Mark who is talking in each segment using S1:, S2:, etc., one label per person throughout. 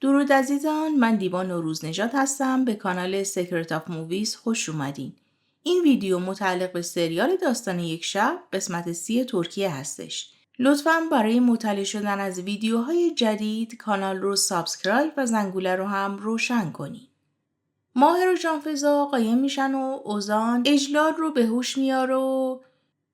S1: درود عزیزان، من دیبا نوروزنژاد هستم. به کانال سیکرت آف موویز خوش اومدین. این ویدیو متعلق به سریال داستان یک شب قسمت 30 ترکیه هستش. لطفاً برای مطلع شدن از ویدیوهای جدید کانال رو سابسکرایب و زنگوله رو هم روشن کنین. ماهر و جانفزا قایم میشن و اوزان اجلال رو به هوش میاره و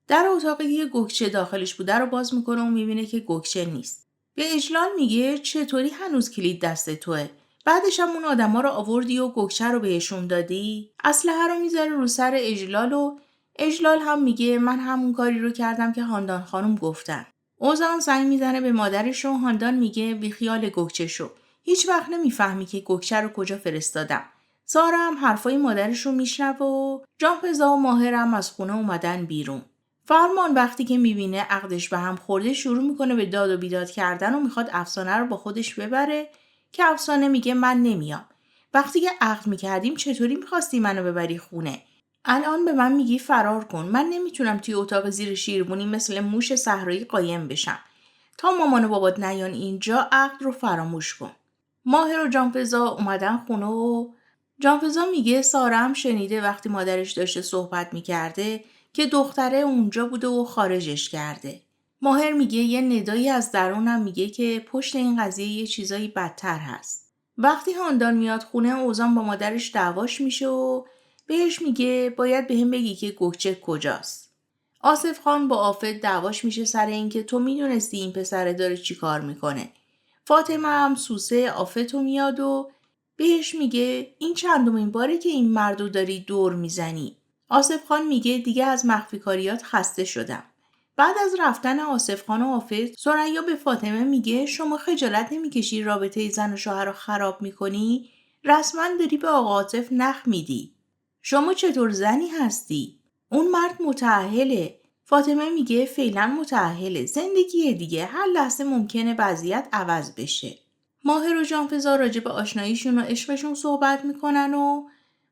S1: در اتاقی که گوگچه داخلش بوده رو باز میکنه و میبینه که گوگچه نیست. به اجلال میگه چطوری هنوز کلید دست توه؟ بعدش هم اون آدما رو آوردی و گوگچه رو بهشون دادی؟ اسلحه رو میذاره رو سر اجلال و اجلال هم میگه من همون کاری رو کردم که هاندان خانم گفتن. اوزان زنگ میزنه به مادرش و هاندان میگه بیخیال گوگچه شو. هیچ وقت نمیفهمی که گوگچه رو کجا فرستادم. سارا هم حرفای مادرش رو میشنوه و جانفزا و ماهر هم از خونه اومدن بیرون. فرمان وقتی که میبینه عقدش به هم خورده شروع میکنه به داد و بیداد کردن و میخواد افسانه رو با خودش ببره که افسانه میگه من نمیام. وقتی که عقد میکردیم چطوری میخواستی منو ببری خونه؟ الان به من میگی فرار کن. من نمیتونم توی اتاق زیر شیربونی مثل موش صحرایی قایم بشم. تا مامان و بابات نیان اینجا عقد رو فراموش کن. ماهر و جانفزا اومدن خونه و جانفزا میگه سارا هم شنیده وقتی مادرش داشته صحبت میکرده که دختره اونجا بوده و خارجش کرده. ماهر میگه یه ندایی از درونم میگه که پشت این قضیه یه چیزایی بدتر هست. وقتی هاندان میاد خونه اوزان با مادرش دعواش میشه و بهش میگه باید بهم بگی که گوگچه کجاست. آصف خان با آفت دعواش میشه سر اینکه تو میدونستی این پسره داره چی کار میکنه. فاطمه هم سوسه آفتو میاد و بهش میگه این چندمین باره که این مردو داری دور میزنی. آصف خان میگه دیگه از مخفی کاریات خسته شدم. بعد از رفتن آصف خان و آفت ثریا به فاطمه میگه شما خجالت نمیکشی رابطه زن و شوهر رو خراب میکنی؟ رسما داری به آقا عاطف نخ میدی. شما چطور زنی هستی؟ اون مرد متأهله. فاطمه میگه فعلا متأهله. زندگیه دیگه. هر لحظه ممکنه وضعیت عوض بشه. ماهر و جانفزا راجع به آشناییشون و عشقشون صحبت میکنن و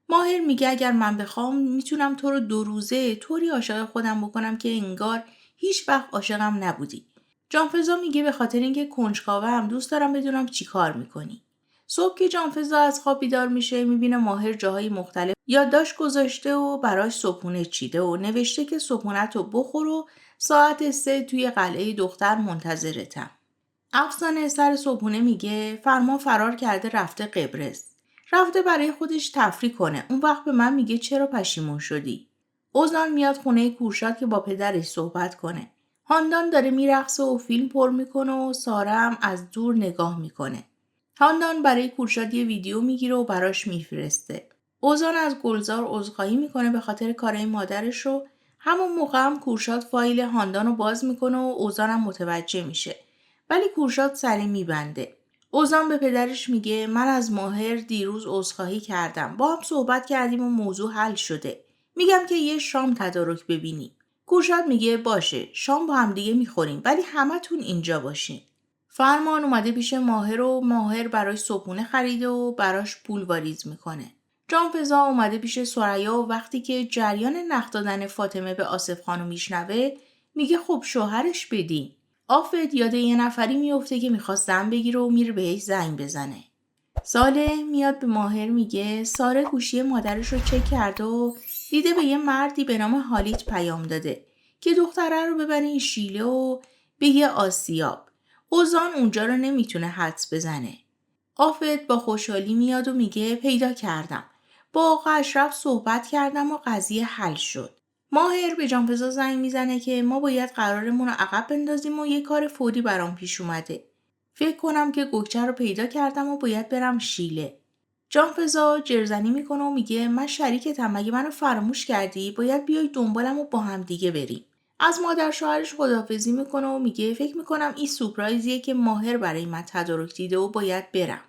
S1: ماهر میگه اگر من بخوام میتونم تو رو 2 روزه طوری عاشق خودم بکنم که انگار هیچ وقت عاشقم نبودی. جانفزا میگه به خاطر اینکه کنجکاوم دوست دارم بدونم چی کار میکنی. صبح که جانفزا از خواب بیدار میشه میبینه ماهر جاهای مختلف یادداشت گذاشته و براش صبحونه چیده و نوشته که صبحونت رو بخور و ساعت 3 توی قلعه دختر منتظرتم. افسانه سر صبحونه میگه فرمان فرار کرده رفته قبرس. رفته برای خودش تفریح کنه. اون وقت به من میگه چرا پشیمون شدی؟ اوزان میاد خونه کورشاد که با پدرش صحبت کنه. هاندان داره میرقصه و فیلم پر میکنه و سارا هم از دور نگاه میکنه. هاندان برای کورشاد یه ویدیو میگیره و براش میفرسته. اوزان از گلزار عذرخواهی میکنه به خاطر کارهای مادرش رو. همون موقع هم کورشاد فایل هاندان رو باز میکنه و اوزان هم متوجه میشه. ولی کورشاد سری میبنده. اوزان به پدرش میگه من از ماهر دیروز عذرخواهی کردم. با هم صحبت کردیم و موضوع حل شده. میگم که یه شام تدارک ببینیم. کورشاد میگه باشه شام با هم دیگه میخوریم ولی همتون اینجا باشین. فرمان اومده پیش ماهر و ماهر براش صبحونه خریده و براش پول واریز میکنه. جانفزا اومده پیش ثریا و وقتی که جریان نقد دادن فاطمه به آصف خانو میشنوه میگه خب شوهرش بدین. آفت یاد یه نفری میفته که میخواست زن بگیره و میره بهش زنگ بزنه. صالح میاد به ماهر میگه ساره گوشی مادرش رو چک کرده و دیده به یه مردی به نام حالیت پیام داده که دختره رو ببره این شیله و بگه آسیاب. اوزان اونجا رو نمیتونه حدس بزنه. آفت با خوشحالی میاد و میگه پیدا کردم. با آقا اشرف صحبت کردم و قضیه حل شد. ماهر به جانفزا زنگ میزنه که ما باید قرارمون رو عقب بندازیم و یه کار فوری برام پیش اومده. فکر کنم که گوگچه رو پیدا کردم و باید برم شیله. جانفزا جرزنی میکنه و میگه من شریکتم مگه منو فراموش کردی؟ باید بیای دنبالم و با هم دیگه بریم. از مادر شوهرش خداحافظی میکنه و میگه فکر میکنم این سورپرایزیه که ماهر برای من تدارک دیده و باید برم.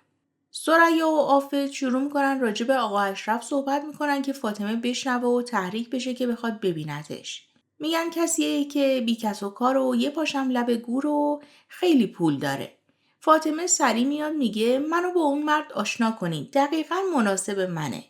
S1: ثریا و آفت شروع میکنن راجع به آقا اشرف صحبت میکنن که فاطمه بشنوه و تحریک بشه که بخواد ببینتش. میگن کسیه که بی کس و کار و یه پاشم لب گور و خیلی پول داره. فاطمه سری میاد میگه منو با اون مرد آشنا کنید. دقیقاً مناسب منه.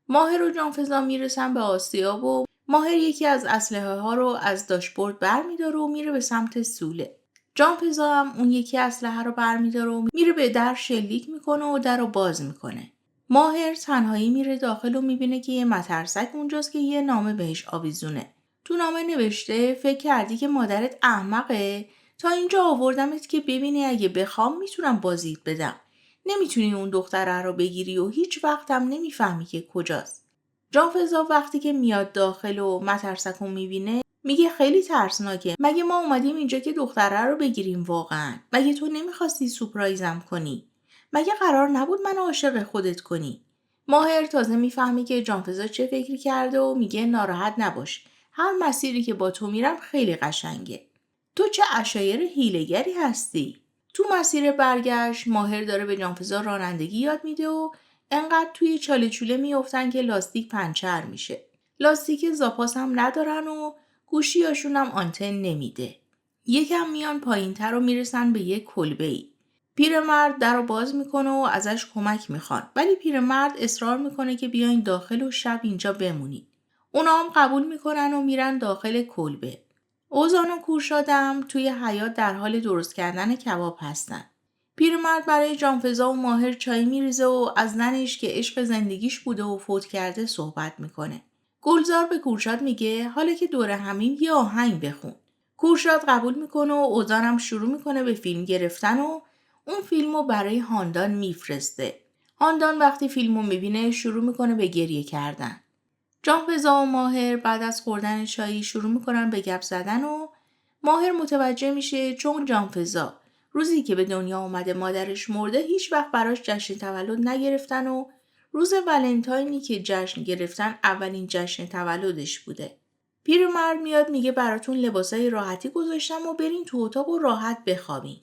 S1: ماهر و جانفزا میرسن به آسیاب و ماهر یکی از اسلحه ها رو از داشبورد بر میداره و میره به سمت سوله. جان فضا هم اون یکی اسلحه رو برمیداره و میره به در شلیک میکنه و در رو باز میکنه. ماهر تنهایی میره داخل و میبینه که یه مترسک اونجاست که یه نامه بهش آویزونه. تو نامه نوشته فکر کردی که مادرت احمقه؟ تا اینجا آوردمت که ببینی اگه بخوام میتونم بازیت بدم. نمیتونی اون دختره رو بگیری و هیچ وقت هم نمیفهمی که کجاست. جان فضا وقتی که میاد داخل و مترسک رو میبینه میگه خیلی ترسناکه. مگه ما اومدیم اینجا که دختره رو بگیریم واقعا؟ مگه تو نمیخواستی سورپرایزم کنی؟ مگه قرار نبود من عاشق خودت کنی؟ ماهر تازه میفهمی که جانفضا چه فکری کرده و میگه ناراحت نباش. هر مسیری که با تو میرم خیلی قشنگه. تو چه عشایر هیله‌گری هستی؟ تو مسیر برگشت ماهر داره به جانفضا رانندگی یاد میده و انقدر توی چاله چوله میافتن که لاستیک پنچر میشه. لاستیک زاپاس هم ندارن و گوشیاشون هم آنتن نمیده. یکم میان پایین‌تر و میرسن به یک کلبه‌ای. پیرمرد در رو باز میکنه و ازش کمک میخوان، ولی پیرمرد اصرار میکنه که بیاین داخل و شب اینجا بمونید. اونا هم قبول میکنن و میرن داخل کلبه. اوزان و کورشادم توی حیاط در حال درست کردن کباب هستن. پیرمرد برای جانفضا و ماهر چای میریزه و از زنش که عشق زندگیش بوده و فوت کرده صحبت میکنه. گلزار به کورشاد میگه حالا که دور همین یه آهنگ بخون. کورشاد قبول میکنه و اوزانم شروع میکنه به فیلم گرفتن و اون فیلمو برای هاندان میفرسته. هاندان وقتی فیلمو میبینه شروع میکنه به گریه کردن. جانفضا و ماهر بعد از خوردن چایی شروع میکنن به گپ زدن و ماهر متوجه میشه چون جانفضا روزی که به دنیا اومده مادرش مرده هیچ وقت براش جشن تولد نگرفتن و روز ولنتاینی که جشن گرفتن اولین جشن تولدش بوده. پیرمرد میاد میگه براتون لباسای راحتی گذاشتم و برین تو اتاق و راحت بخوابین.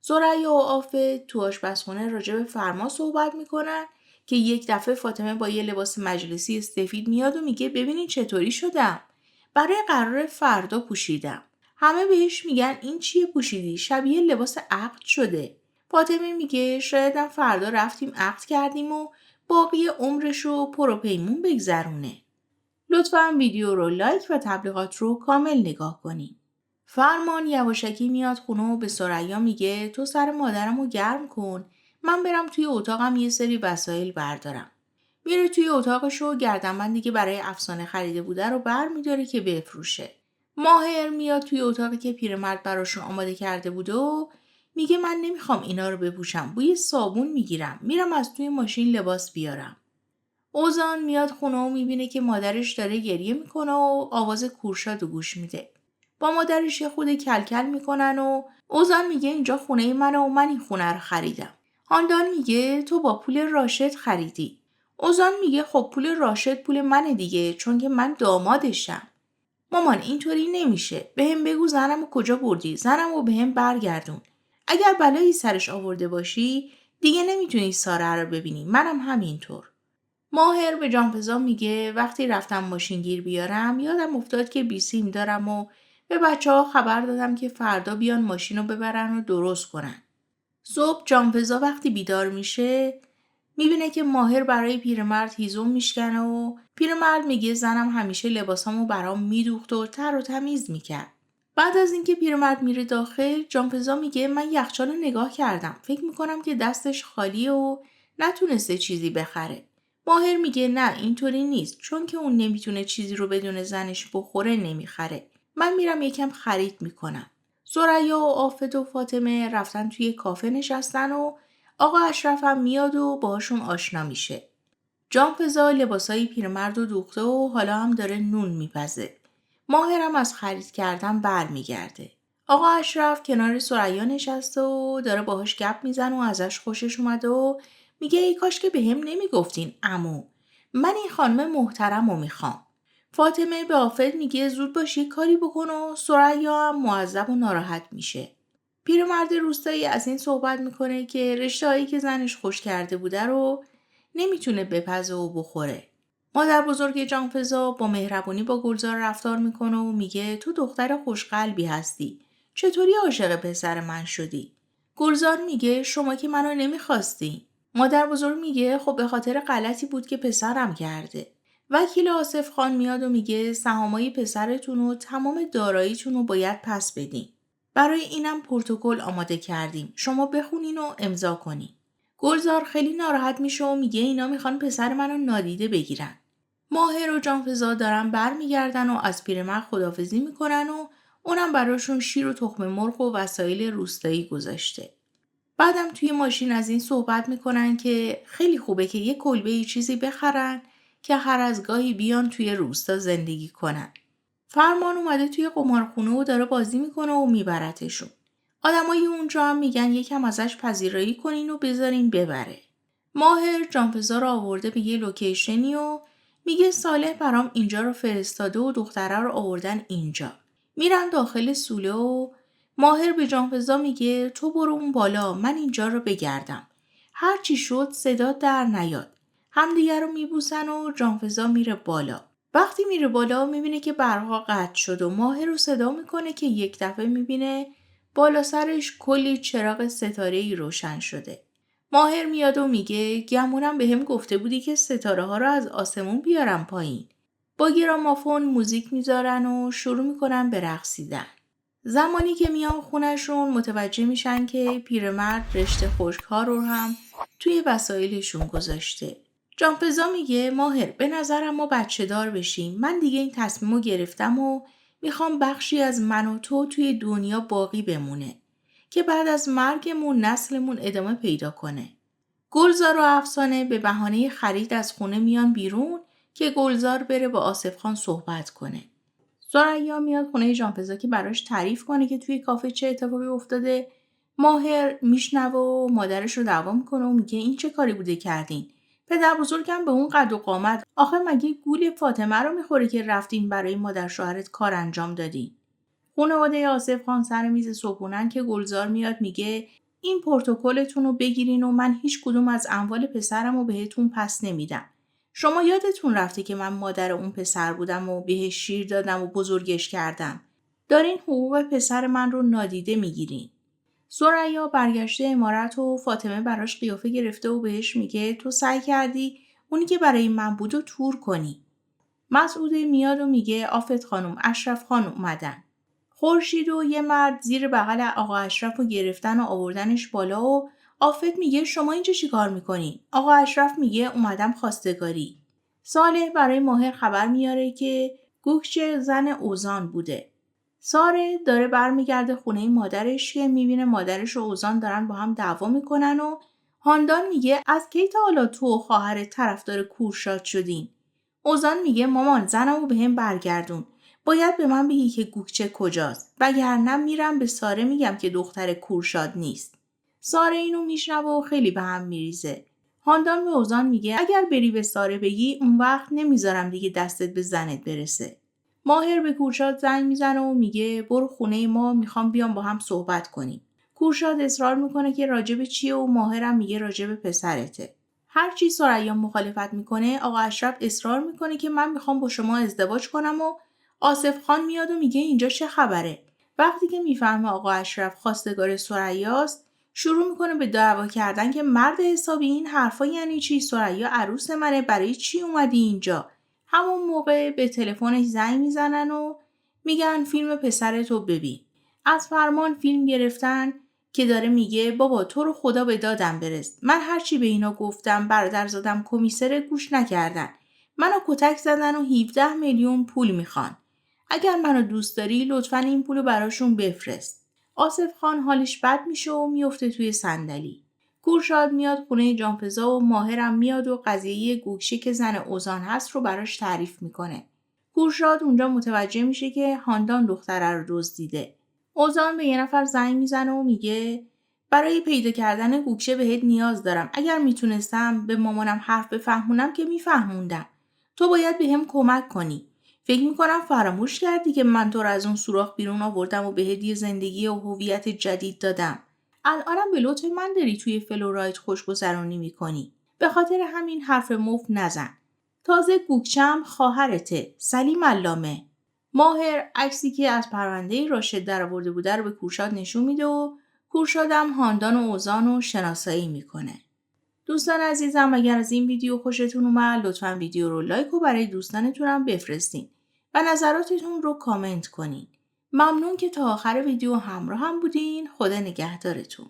S1: ثریا و آفه تو آشپزخونه راجع به فرما صحبت میکنن که یک دفعه فاطمه با یه لباس مجلسی سفید میاد و میگه ببینین چطوری شدم. برای قرار فردا پوشیدم. همه بهش میگن این چیه پوشیدی؟ شبیه لباس عقد شده. فاطمه میگه شایدم فردا رفتیم عقد کردیم و باقی عمرشو پروپیمون بگذرونه. لطفاً ویدیو رو لایک و تبلیغات رو کامل نگاه کنین. فرمان یواشکی میاد خونه و به ثریا میگه تو سر مادرم رو گرم کن. من برم توی اتاقم یه سری وسایل بردارم. میره توی اتاقش و گردنبندی که برای افسانه خریده بوده رو برمیداره که بفروشه. ماهر میاد توی اتاقی که پیرمرد براشون آماده کرده بوده و میگه من نمیخوام اینا رو بپوشم. بوی صابون میگیرم. میرم از توی ماشین لباس بیارم. اوزان میاد خونه و میبینه که مادرش داره گریه میکنه و آواز کورشاد رو گوش میده. با مادرش یه خود کلکل میکنن و اوزان میگه اینجا خونه منه و من این خونه رو خریدم. هاندان میگه تو با پول راشد خریدی. اوزان میگه خب پول راشد پول منه دیگه چون که من دامادشم. مامان اینطوری نمیشه. بهم بگو زنمو کجا بردی؟ زنمو بهم برگردون. اگر بلایی سرش آورده باشی دیگه نمیتونی ساره رو ببینی. منم همینطور. ماهر به جانفضا میگه وقتی رفتم ماشین گیر بیارم یادم افتاد که بیسیم دارم و به بچه‌ها خبر دادم که فردا بیان ماشین رو ببرن و درست کنن. صبح جانفضا وقتی بیدار میشه میبینه که ماهر برای پیرمرد هیزم میشکنه و پیرمرد میگه زنم همیشه لباسامو برام میدوخت و تر و تمیز میکرد. بعد از اینکه پیرمرد میره داخل جانفضا میگه من یخچال رو نگاه کردم. فکر میکنم که دستش خالیه و نتونسته چیزی بخره. ماهر میگه نه اینطوری نیست چون که اون نمیتونه چیزی رو بدون زنش بخوره نمیخره. من میرم یکم خرید میکنم. ثریا و آفت و فاطمه رفتن توی کافه نشستن و آقا اشرف هم میاد و باهاشون آشنا میشه. جانفضا لباسای پیرمرد رو دوخته و حالا هم داره نون میپزه. ماهرم از خرید کردن برمیگرده. آقا اشرف کنار ثریا نشسته و داره باهاش گپ میزنه و ازش خوشش اومده و میگه ای کاش که بهم نمیگفتین عمو. من این خانم محترم رو میخوام. فاطمه به آفت میگه زود باشی کاری بکن و ثریا هم معذب و ناراحت میشه. پیرمرد روستایی از این صحبت میکنه که رشته‌هایی که زنش خوش کرده بوده رو نمیتونه بپزه و بخوره. مادر بزرگ جانفضا با مهربونی با گلزار رفتار میکنه و میگه تو دختر خوشقلبی هستی. چطوری عاشق پسر من شدی؟ گلزار میگه شما که منو نمیخواستی. مادر بزرگ میگه خب به خاطر غلطی بود که پسرم کرده. وکیل آصف خان میاد و میگه سهامای پسرتون و تمام داراییتون رو باید پس بدین. برای اینم پروتکل آماده کردیم. شما بخونین و امضا کنین. گلزار خیلی ناراحت میشه و میگه اینا میخوان پسر منو نادیده بگیرن. ماهر و جانفزا دارن برمیگردن و از پیرمرد خداحافظی میکنن و اونم براشون شیر و تخم مرغ و وسایل روستایی گذاشته. بعدم توی ماشین از این صحبت میکنن که خیلی خوبه که یه کلبه چیزی بخرن که هر از گاهی بیان توی روستا زندگی کنن. فرمان اومده توی قمارخونه و داره بازی میکنه و میبرتشون. آدمای اونجا هم میگن یکم ازش پذیرایی کنین و بذارین ببره. ماهر جانفزا رو آورده به یه لوکیشنی و میگه صالح برام اینجا رو فرستاده و دختره رو آوردن اینجا. میرن داخل سوله و ماهر به جانفزا میگه تو برو اون بالا، من اینجا رو بگردم. هر چی شد صدا در نیاد. همدیگه رو میبوسن و جانفزا میره بالا. وقتی میره بالا میبینه که برقا قطع شد و ماهر رو صدا میکنه که یک دفعه میبینه بالا سرش کلی چراغ ستاره‌ای روشن شده. ماهر میاد و میگه گمونم بهم گفته بودی که ستاره ها رو از آسمون بیارم پایین. با گرامافون موزیک میذارن و شروع میکنن به رقصیدن. زمانی که میان خونشون متوجه میشن که پیرمرد رشته خشک‌ها رو هم توی وسایلشون گذاشته. جانفزا میگه ماهر به نظرم ما بچه دار بشیم. من دیگه این تصمیمو گرفتم و میخوام بخشی از من و تو توی دنیا باقی بمونه که بعد از مرگمون نسلمون ادامه پیدا کنه. گلزار و افسانه به بهانه خرید از خونه میان بیرون که گلزار بره با آصف خان صحبت کنه. ثریا میاد خونه جانفزا که براش تعریف کنه که توی کافه چه اتفاقی افتاده. ماهر میشنوه و مادرش رو دعوا میکنه و میگه این چه کاری بوده کردین؟ پدر بزرگم به اون قد و قامت آخه مگه گول فاطمه رو میخوره که رفتین برای مادر شوهرت کار انجام دادین؟ خانواده آصف خان سر میز صبحونن که گلزار میاد میگه این پروتکلتون رو بگیرین و من هیچ کدوم از اموال پسرم رو بهتون پس نمیدم. شما یادتون رفته که من مادر اون پسر بودم و بهش شیر دادم و بزرگش کردم. دارین حقوق پسر من رو نادیده میگیرین. ثریا برگشته عمارت و فاطمه براش قیافه گرفته و بهش میگه تو سعی کردی اونی که برای من بود و تور کنی. مسعوده میاد و میگه آفت خانم، اشرف خان اومدن. خورشید و یه مرد زیر بغل آقا اشرف رو گرفتن و آوردنش بالا و آفت میگه شما اینجا چی کار میکنی؟ آقا اشرف میگه اومدم خواستگاری. صالح برای ماهر خبر میاره که گوگچه زن اوزان بوده. ساره داره برمیگرده خونه مادرش که میبینه مادرش و اوزان دارن با هم دعوا میکنن و هاندان میگه از کی تا حالا تو و خواهرت طرفدار کورشاد شدین؟ اوزان میگه مامان زنمو بهم برگردون. باید به من بگی که گوگچه کجاست. وگرنه میرم به ساره میگم که دختر کورشاد نیست. ساره اینو میشنوه و خیلی به هم میریزه. هاندان به اوزان میگه اگر بری به ساره بگی اون وقت نمیذارم دیگه دستت به زنت برسه. ماهر به کورشاد زنگ میزنه و میگه برو خونه ما، میخوام بیام با هم صحبت کنیم. کورشاد اصرار میکنه که راجب چیه و ماهرم میگه راجب پسرته. هرچی ثریا مخالفت میکنه آقا اشرف اصرار میکنه که من میخوام با شما ازدواج کنم و آصف خان میاد و میگه اینجا چه خبره. وقتی که میفهمه آقا اشرف خواستگار ثریاست شروع میکنه به دعوا کردن که مرد حسابی این حرفا یعنی چی؟ ثریا عروس منه، برای چی اومدی اینجا؟ همون موقع به تلفنش زنگ میزنن و میگن فیلم پسرتو ببین. از فرمان فیلم گرفتن که داره میگه بابا تو رو خدا به دادم برس. من هرچی به اینا گفتم برادرزادم کمیسر گوش نکردن. منو کتک زدن و 17 میلیون پول میخوان. اگر منو دوست داری لطفاً این پولو براشون بفرست. آصف خان حالش بد میشه و میفته توی صندلی. کورشاد میاد خونه جانفزا و ماهرم میاد و قضیه گوگچه که زن اوزان هست رو براش تعریف میکنه. کورشاد اونجا متوجه میشه که هاندان دختره رو دزدیده. اوزان به یه نفر زنگ میزنه و میگه برای پیدا کردن گوگچه بهت نیاز دارم. اگر میتونستم به مامانم حرف بفهمونم که میفهموندم. تو باید بهم کمک کنی. فکر میکنم فراموش کردی که من تو رو از اون سوراخ بیرون آوردم و بهت یه زندگی و هویت جدید دادم. الانم به لطف من داری توی فلورایت خوشگذرانی میکنی. به خاطر همین حرف مفت نزن. تازه گوگچم خواهرته، سلیم علامه. ماهر عکسی که از پرونده راشد درآورده بوده رو به کورشاد نشون میده و کورشادم هاندان و اوزان رو شناسایی میکنه. دوستان عزیزم اگر از این ویدیو خوشتون اومد لطفاً ویدیو رو لایک و برای دوستانتون هم بفرستین و نظراتتون رو کامنت کنین. ممنون که تا آخر ویدیو همراه هم بودین. خدا نگهدارتون.